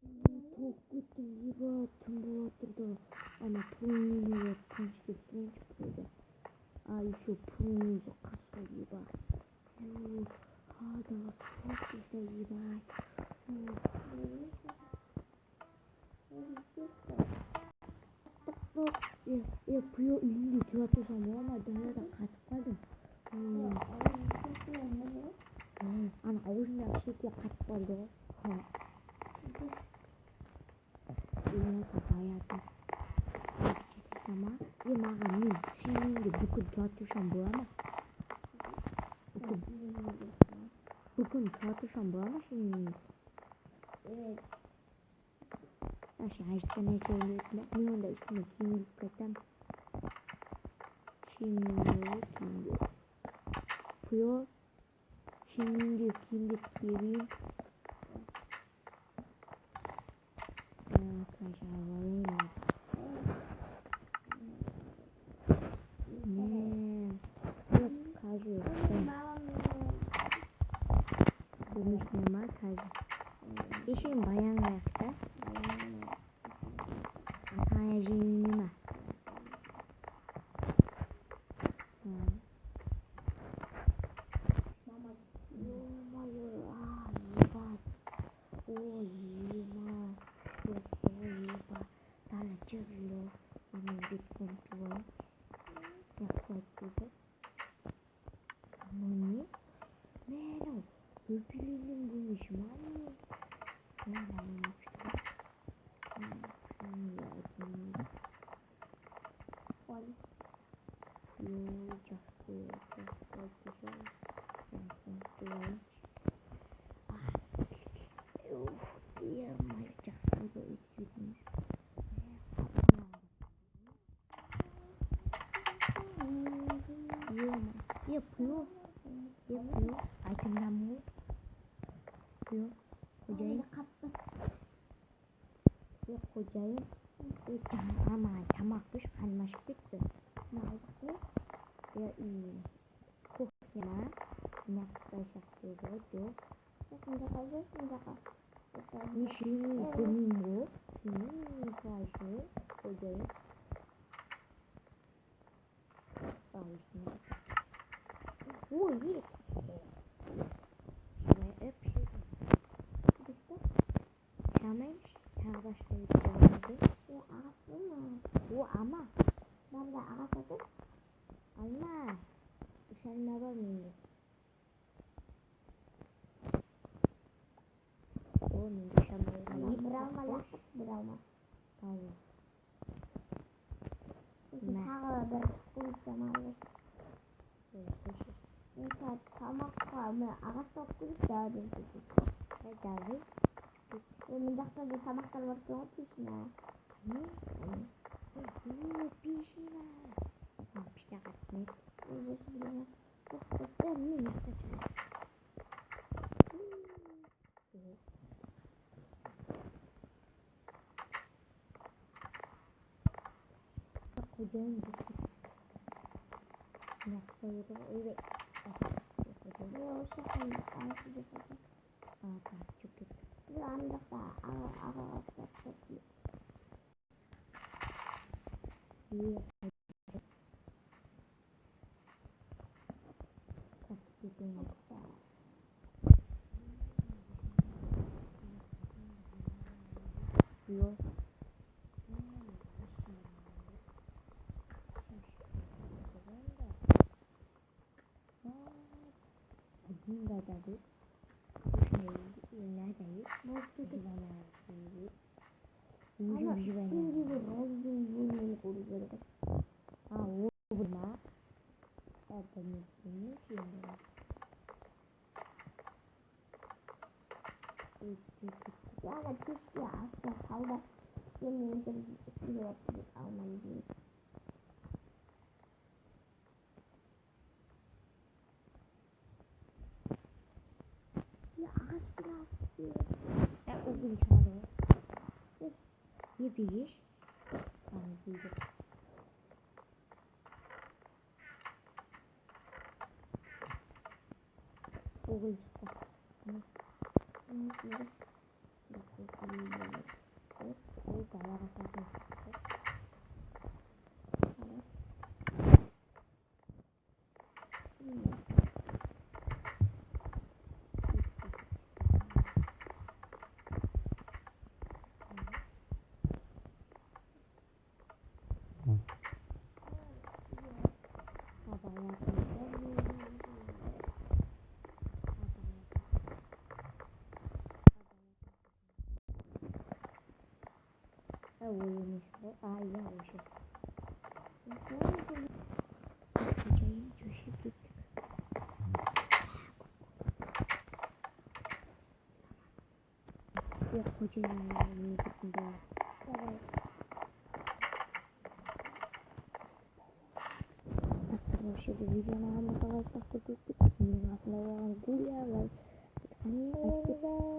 Çok kötü gibi tüm ama pulunu kançlıktan çıkıyordu. Ay şu pulunuzu kasıyor gibi. Yuh, hada çok güzel gibi. Yapıyor ünlü tiyatro sanıyor ama dönüyor da katıp kaldım. Ana avucunda şey diye katıp kaldı. Ini kebayatan sama ini makan sini bukan jatuh sambuama bukan jatuh sambuama sini aşağı ne söylüyorsun ne onda üstüne kim katam şimdi puyo şimdi kim kiri Işin bayan ayakta. Kayacığını mı? Yapıyor. Aydın kamu. Yapıyor. Kocayı kaptı. Yok kocayı. Ama tamakmış kalmaş bitti. Ne oldu? Ya iyi. Kokya. Yaklaşık diyor. Şimdi kalır. Nişini domingo. Şimdi karşı kocayı. Alışma. Ой, есть. Şuraya öp. Hemen başlayıp devam. O aslında. O ama. Ben de ağaçladım. Ama. Sen ne var mı? O ne dışarı? Bravo. Tamam. Nah. Mesela tamak var mı? Ağaç toplayıp geldim. Ne geldi? Mendakta bir tamaklar var ki o pişme. Ne? Pişme. Pişme katmek. Çok güzel mi? Kocam yaptığım öyle. Yok şakayım. Ağaçı yapacağım. Tamam çok kötü. Bir anda da ağaçta çok iyi. Yok. Enggak jadi ini jadi mau kita mana sih ini juga ah rumah ada ini sih ya ada ya ada ini jadi almandi ya ağaç biraz o gün çağırıyor bir yani büyüdü o gün çıktı uyumuş bu. Ay yavrum. Nasıl? Kocayı düşüp gittik. Yok kocayı niye gittin be? Evet. Hatta şimdi videonun anında like bastırdık. Bunun altına olan gül yerler. Hani açtık.